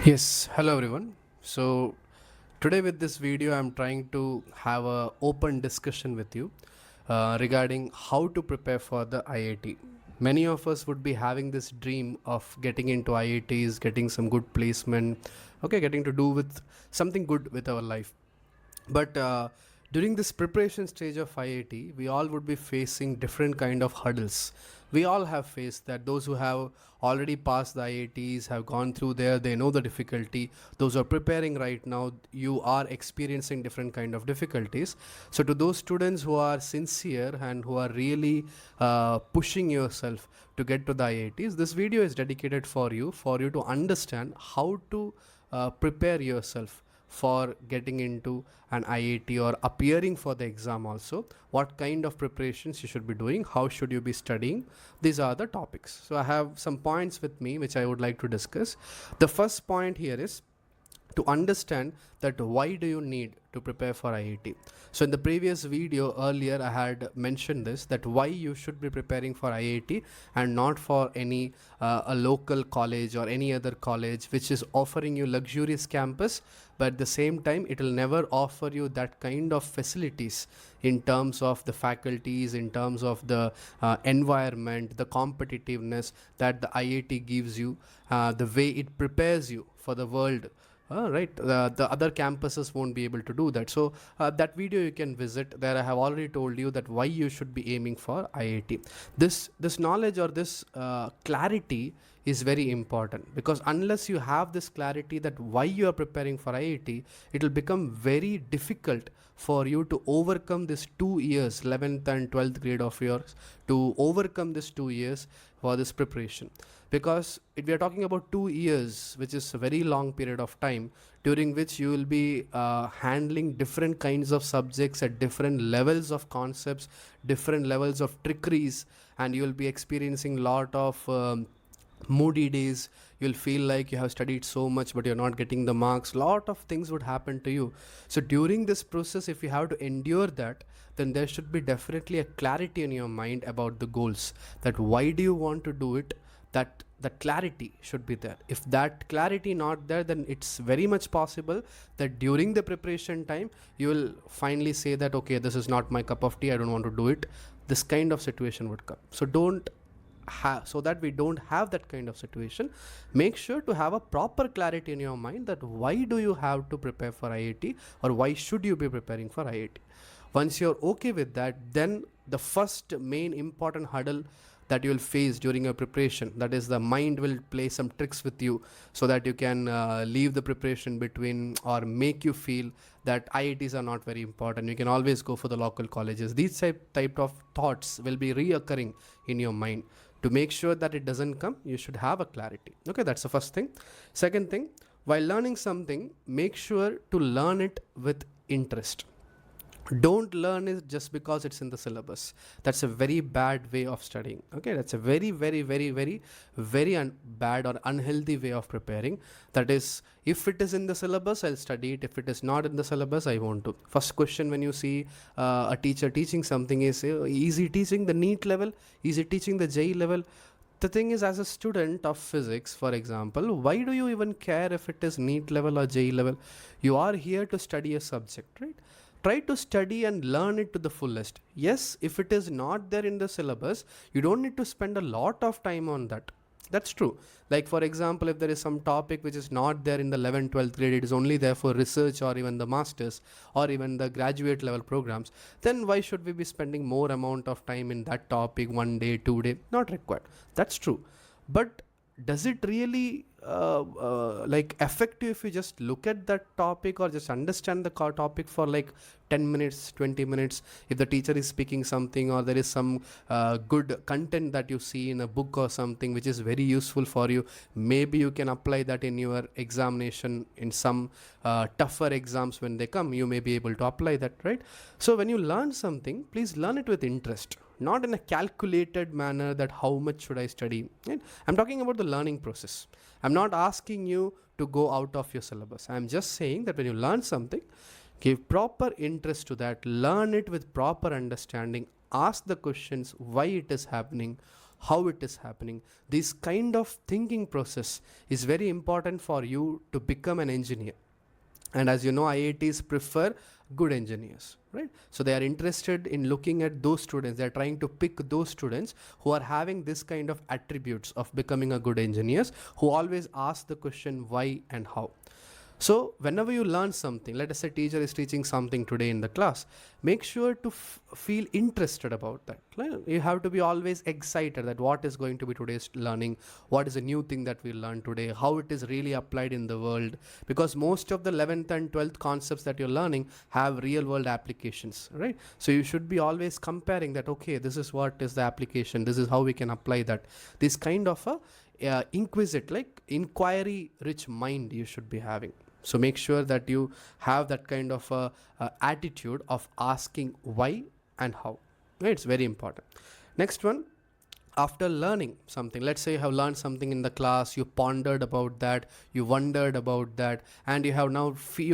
Yes, hello everyone. So today with this video I'm trying to have a open discussion with you regarding how to prepare for the IIT. Many of us would be having this dream of getting into IITs, getting some good placement, okay, getting to do with something good with our life. But during this preparation stage of IIT, we all would be facing different kind of hurdles. We all have faced that. Those who have already passed the IITs have gone through there, they know the difficulty. Those who are preparing right now, you are experiencing different kind of difficulties. So to those students who are sincere and who are really pushing yourself to get to the IITs, this video is dedicated for you to understand how to prepare yourself for getting into an IIT or appearing for the exam also. What kind of preparations you should be doing, how should you be studying, these are the topics. So I have some points with me which I would like to discuss. The first point here is to understand that why do you need to prepare for IIT. So in the previous video earlier I had mentioned this, that why you should be preparing for IIT and not for any a local college or any other college which is offering you luxurious campus, but at the same time it will never offer you that kind of facilities in terms of the faculties, in terms of the environment, the competitiveness that the IIT gives you, the way it prepares you for the world. Right, the other campuses won't be able to do that. So that video you can visit. There I have already told you that why you should be aiming for IIT. This knowledge or this clarity is very important, because unless you have this clarity that why you are preparing for IIT, it will become very difficult for you to overcome this 2 years, 11th and 12th grade of yours, to overcome this 2 years for this preparation. Because if we are talking about 2 years, which is a very long period of time, during which you will be handling different kinds of subjects at different levels of concepts, different levels of trickeries, and you will be experiencing lot of moody days. You'll feel like you have studied so much but you're not getting the marks. Lot of things would happen to you. So during this process, if you have to endure that, then there should be definitely a clarity in your mind about the goals, that why do you want to do it. That clarity should be there. If that clarity not there, then it's very much possible that during the preparation time you will finally say that, okay, this is not my cup of tea, I don't want to do it. This kind of situation would come. So don't have, so that we don't have that kind of situation, make sure to have a proper clarity in your mind that why do you have to prepare for IIT, or why should you be preparing for IIT. Once you're okay with that, then the first main important hurdle that you will face during your preparation, that is the mind will play some tricks with you, so that you can leave the preparation between, or make you feel that IITs are not very important, you can always go for the local colleges. These type of thoughts will be reoccurring in your mind. To make sure that it doesn't come, you should have a clarity. Okay, that's the first thing. Second thing, while learning something, make sure to learn it with interest. Don't learn it just because it's in the syllabus. That's a very bad way of studying. Okay, that's a very bad or unhealthy way of preparing. That is, if it is in the syllabus, I'll study it. If it is not in the syllabus, I won't do. First question when you see a teacher teaching something is, is he teaching the NEET level, is he teaching the JEE level? The thing is, as a student of physics, for example, why do you even care if it is NEET level or JEE level? You are here to study a subject, right? Try to study and learn it to the fullest. Yes, if it is not there in the syllabus, you don't need to spend a lot of time on that. That's true. Like for example, if there is some topic which is not there in the 11th 12th grade, it is only there for research or even the masters or even the graduate level programs, then why should we be spending more amount of time in that topic, 1 day 2 day? Not required. That's true. But does it really like affect you if you just look at that topic or just understand the topic for like 10 minutes 20 minutes? If the teacher is speaking something, or there is some good content that you see in a book or something which is very useful for you, maybe you can apply that in your examination. In some tougher exams when they come, you may be able to apply that, right? So when you learn something, please learn it with interest, not in a calculated manner that how much should I study, right? I'm talking about the learning process. I'm not asking you to go out of your syllabus. I'm just saying that when you learn something, give proper interest to that, learn it with proper understanding, ask the questions why it is happening, how it is happening. This kind of thinking process is very important for you to become an engineer. And as you know, IITs prefer good engineers, right? So they are interested in looking at those students. They are trying to pick those students who are having this kind of attributes of becoming a good engineers, who always ask the question why and how. So whenever you learn something, let us say teacher is teaching something today in the class, make sure to feel interested about that. You have to be always excited that what is going to be today's learning, what is a new thing that we learn today, how it is really applied in the world, because most of the 11th and 12th concepts that you're learning have real world applications, right? So you should be always comparing that, okay, this is what is the application, this is how we can apply that. This kind of a inquisitive, like inquiry rich mind you should be having. So make sure that you have that kind of attitude of asking why and how. Right? It's very important. Next one, after learning something, let's say you have learned something in the class, you pondered about that, you wondered about that, and you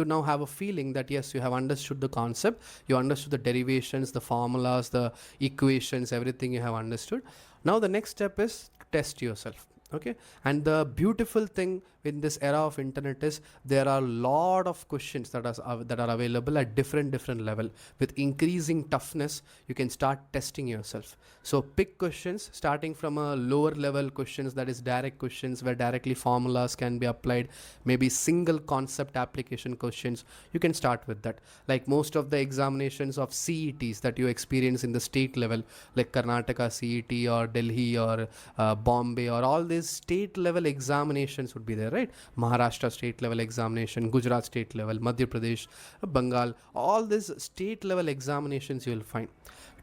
now have a feeling that yes, you have understood the concept, you understood the derivations, the formulas, the equations, everything you have understood. Now the next step is test yourself. Okay, and the beautiful thing in this era of internet is there are a lot of questions that are available at different level. With increasing toughness, you can start testing yourself. So pick questions starting from a lower level questions, that is direct questions where directly formulas can be applied, maybe single concept application questions. You can start with that. Like most of the examinations of CETs that you experience in the state level, like Karnataka CET or Delhi or Bombay, or all these state level examinations would be there, right? Maharashtra state level examination, Gujarat state level, Madhya Pradesh, Bengal, all these state level examinations you will find.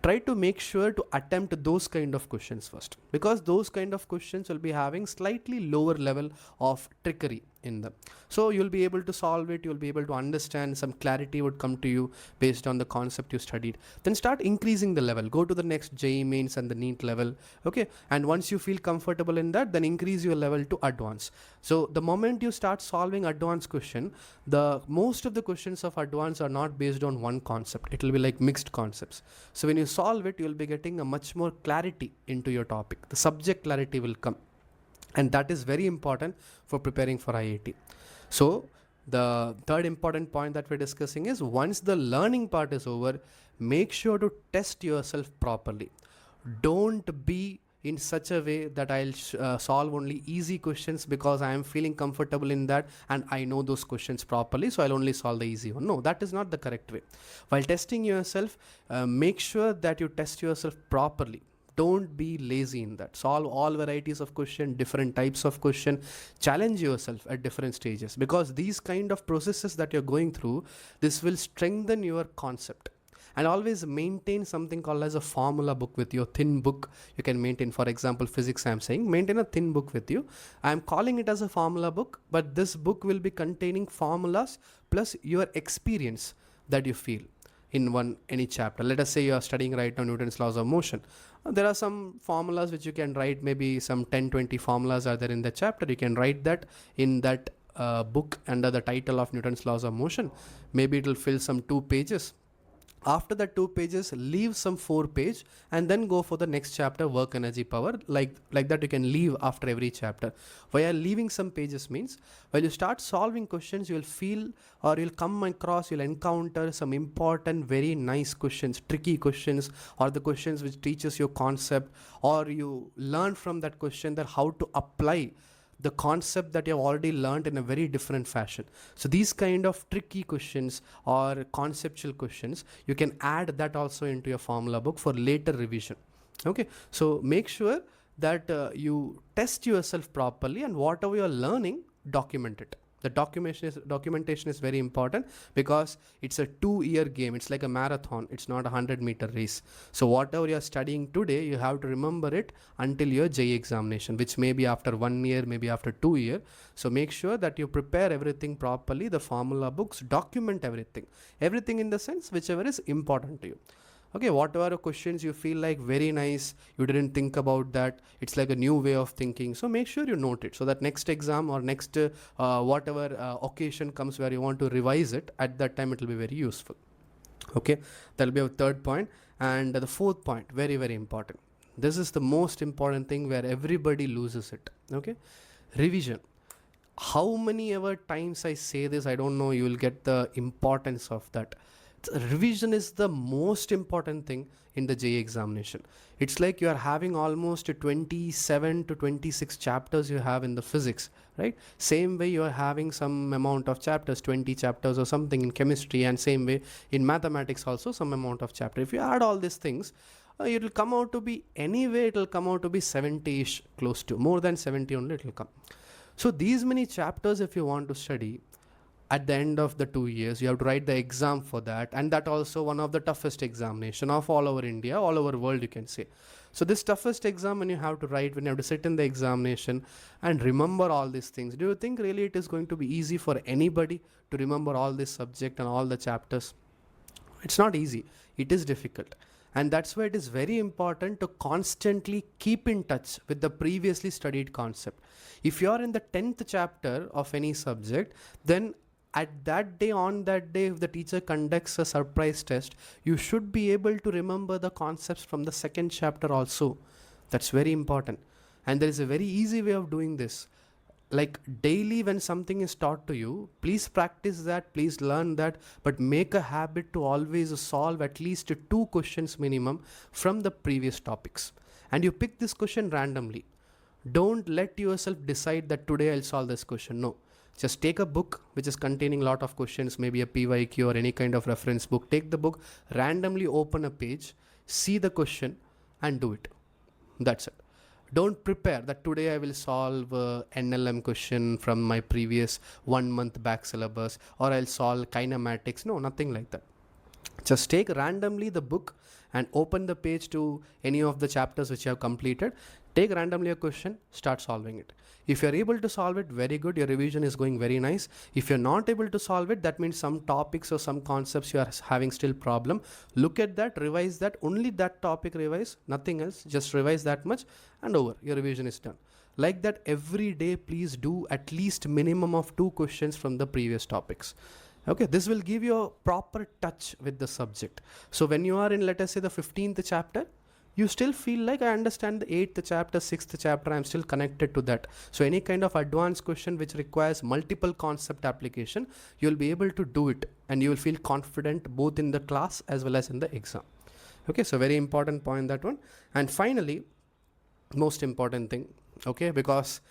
Try to make sure to attempt those kind of questions first, because those kind of questions will be having slightly lower level of trickery in them. So you'll be able to solve it, you'll be able to understand, some clarity would come to you based on the concept you studied. Then start increasing the level, go to the next JEE mains and the NEET level. Okay, and once you feel comfortable in that, then increase your level to advanced. So the moment you start solving advanced question, the most of the questions of advanced are not based on one concept, it will be like mixed concepts. So when you solve it, you'll be getting a much more clarity into your topic, the subject clarity will come, and that is very important for preparing for IIT. So the third important point that we're discussing is, once the learning part is over, make sure to test yourself properly. Don't be in such a way that I'll solve only easy questions because I am feeling comfortable in that and I know those questions properly, so I'll only solve the easy one. No, that is not the correct way. While testing yourself, make sure that you test yourself properly. Don't be lazy in that. Solve all varieties of question, different types of question, challenge yourself at different stages, because these kind of processes that you're going through, this will strengthen your concept. And always maintain something called as a formula book with you, thin book you can maintain. For example, physics, I'm saying maintain a thin book with you. I'm calling it as a formula book, but this book will be containing formulas plus your experience that you feel in any chapter. Let us say you are studying right now Newton's laws of motion. There are some formulas which you can write, maybe some 10-20 formulas are there in the chapter. You can write that in that book under the title of Newton's laws of motion. Maybe it will fill some 2 pages. After the 2 pages, leave some 4 page and then go for the next chapter, work, energy, power. Like that you can leave after every chapter. While leaving some pages means, while you start solving questions, you will feel, or you'll come across, you'll encounter some important, very nice questions, tricky questions, or the questions which teaches your concept, or you learn from that question that how to apply the concept that you have already learned in a very different fashion. So these kind of tricky questions or conceptual questions, you can add that also into your formula book for later revision. Okay, so make sure that you test yourself properly, and whatever you're learning, document it. The documentation is very important, because it's a 2-year game. It's like a marathon, it's not a 100-meter race. So whatever you're studying today, you have to remember it until your JEE examination, which may be after 1 year, maybe after 2 years. So make sure that you prepare everything properly, the formula books, document everything in the sense whichever is important to you. Okay, whatever questions you feel like very nice, you didn't think about that, it's like a new way of thinking, so make sure you note it, so that next exam or next whatever occasion comes where you want to revise it, at that time it will be very useful. Okay, that will be our third point. And the fourth point, very important, This is the most important thing where everybody loses it. Okay, revision. How many ever times I say this, I don't know, you will get the importance of that. Revision is the most important thing in the JEE examination. It's like you are having almost 27 to 26 chapters you have in the physics, right? Same way you are having some amount of chapters, 20 chapters or something in chemistry, and same way in mathematics also some amount of chapter. If you add all these things, it will come out to be, anyway it will come out to be 70ish, close to more than 70 only it will come. So these many chapters, if you want to study, at the end of the 2 years, you have to write the exam for that, and that also one of the toughest examination of all over India, all over world, you can say. So this toughest exam, when you have to write, when you have to sit in the examination and remember all these things, do you think really it is going to be easy for anybody to remember all this subject and all the chapters? It's not easy. It is difficult. And that's why it is very important to constantly keep in touch with the previously studied concept. If you are in the 10th chapter of any subject, then at that day, on that day, if the teacher conducts a surprise test, you should be able to remember the concepts from the second chapter also. That's very important. And there is a very easy way of doing this. Like daily, when something is taught to you, please practice that, please learn that, but make a habit to always solve at least 2 questions minimum from the previous topics. And you pick this question randomly. Don't let yourself decide that today I'll solve this question. No. Just take a book which is containing a lot of questions, maybe a PYQ or any kind of reference book. Take the book, randomly open a page, see the question and do it. That's it. Don't prepare that today I will solve NLM question from my previous 1 month back syllabus, or I'll solve kinematics. No, nothing like that. Just take randomly the book and open the page to any of the chapters which you have completed. Take randomly a question, start solving it. If you're able to solve it, very good, your revision is going very nice. If you're not able to solve it, that means some topics or some concepts you are having still problem. Look at that, revise that, only that topic revise, nothing else, just revise that much and over, your revision is done. Like that every day, please do at least minimum of 2 questions from the previous topics. Okay, this will give you a proper touch with the subject. So when you are in, let us say, the 15th chapter, you still feel like I understand the 8th chapter, 6th chapter, I'm still connected to that. So any kind of advanced question which requires multiple concept application, you'll be able to do it and you will feel confident both in the class as well as in the exam. Okay, so very important point, that one. And finally, most important thing, okay, because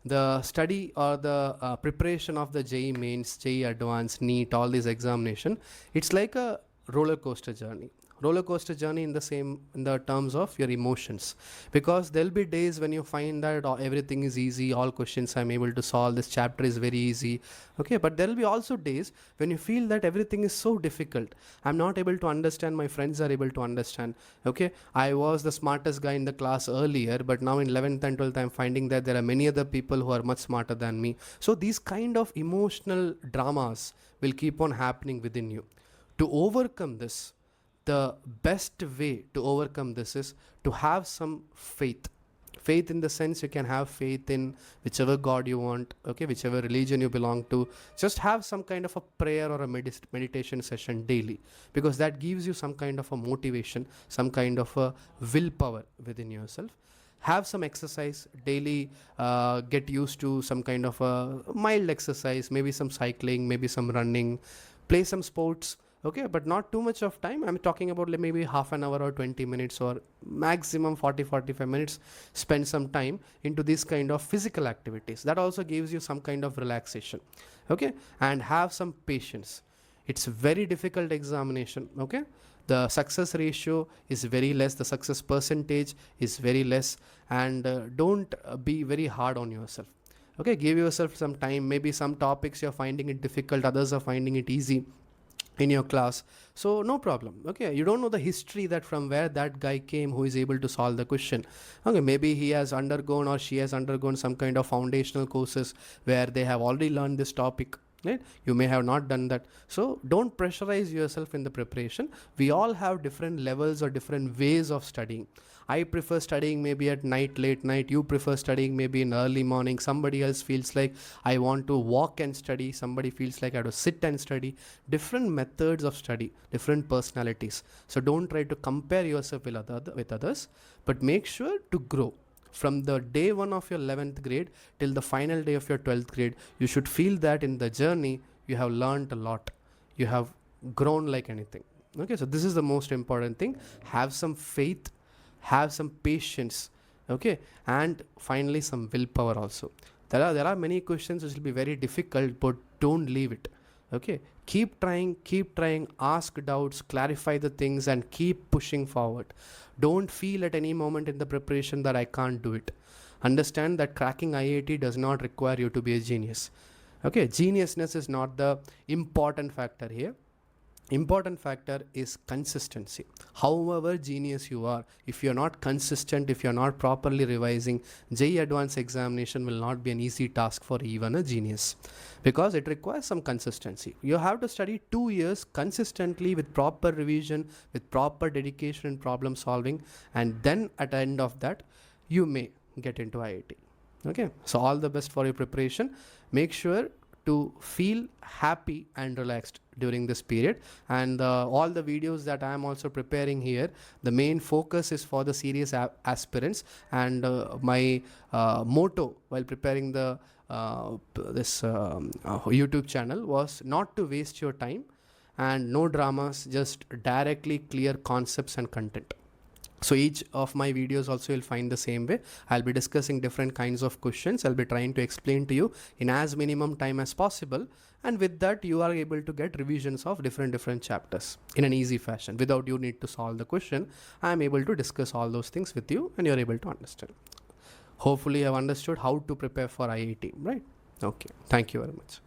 the study or the preparation of the JEE mains, JEE advanced, NEET, all these examination, it's like a roller coaster journey. Roller coaster journey in the terms of your emotions, because there'll be days when you find that everything is easy, all questions I'm able to solve, this chapter is very easy. Okay, but there'll be also days when you feel that everything is so difficult, I'm not able to understand, my friends are able to understand. Okay, I was the smartest guy in the class earlier, but now in 11th and 12th I'm finding that there are many other people who are much smarter than me. So these kind of emotional dramas will keep on happening within you. To overcome this, the best way to overcome this is to have some faith. Faith in the sense you can have faith in whichever God you want, okay, whichever religion you belong to. Just have some kind of a prayer or a meditation session daily, because that gives you some kind of a motivation, some kind of a willpower within yourself. Have some exercise daily, get used to some kind of a mild exercise, maybe some cycling, maybe some running, play some sports. Okay, but not too much of time. I'm talking about like maybe half an hour or 20 minutes or maximum 40-45 minutes. Spend some time into these kind of physical activities. That also gives you some kind of relaxation. Okay, and have some patience. It's very difficult examination. Okay, the success ratio is very less, the success percentage is very less, and don't be very hard on yourself. Okay, give yourself some time. Maybe some topics you're finding it difficult, others are finding it easy in your class, so no problem. Okay, you don't know the history that from where that guy came who is able to solve the question. Okay, maybe he has undergone or she has undergone some kind of foundational courses where they have already learned this topic. right? You may have not done that. So don't pressurize yourself in the preparation. We all have different levels or different ways of studying. I prefer studying maybe at night, late night. You prefer studying maybe in early morning. Somebody else feels like I want to walk and study. Somebody feels like I have to sit and study. Different methods of study, different personalities. So don't try to compare yourself with others, but make sure to grow. From the day one of your 11th grade till the final day of your 12th grade, you should feel that in the journey you have learned a lot. You have grown like anything. Okay, so this is the most important thing. Have some faith, have some patience, okay, and finally some willpower also. There are many questions which will be very difficult, but don't leave it. Okay, keep trying, ask doubts, clarify the things, and keep pushing forward. Don't feel at any moment in the preparation that I can't do it. Understand that cracking IIT does not require you to be a genius. Okay, geniusness is not the important factor here. Important factor is consistency. However genius you are, if you're not consistent, if you're not properly revising, JEE advanced examination will not be an easy task for even a genius, because it requires some consistency. You have to study 2 years consistently with proper revision, with proper dedication and problem solving, and then at the end of that you may get into IIT. Okay, so all the best for your preparation. Make sure to feel happy and relaxed during this period, and all the videos that I am also preparing here, the main focus is for the serious aspirants, and my motto while preparing the this YouTube channel was not to waste your time and no dramas, just directly clear concepts and content. So each of my videos also you'll find the same way. I'll be discussing different kinds of questions. I'll be trying to explain to you in as minimum time as possible. And with that, you are able to get revisions of different chapters in an easy fashion. Without you need to solve the question, I am able to discuss all those things with you and you're able to understand. Hopefully you have understood how to prepare for IIT, right? Okay. Thank you very much.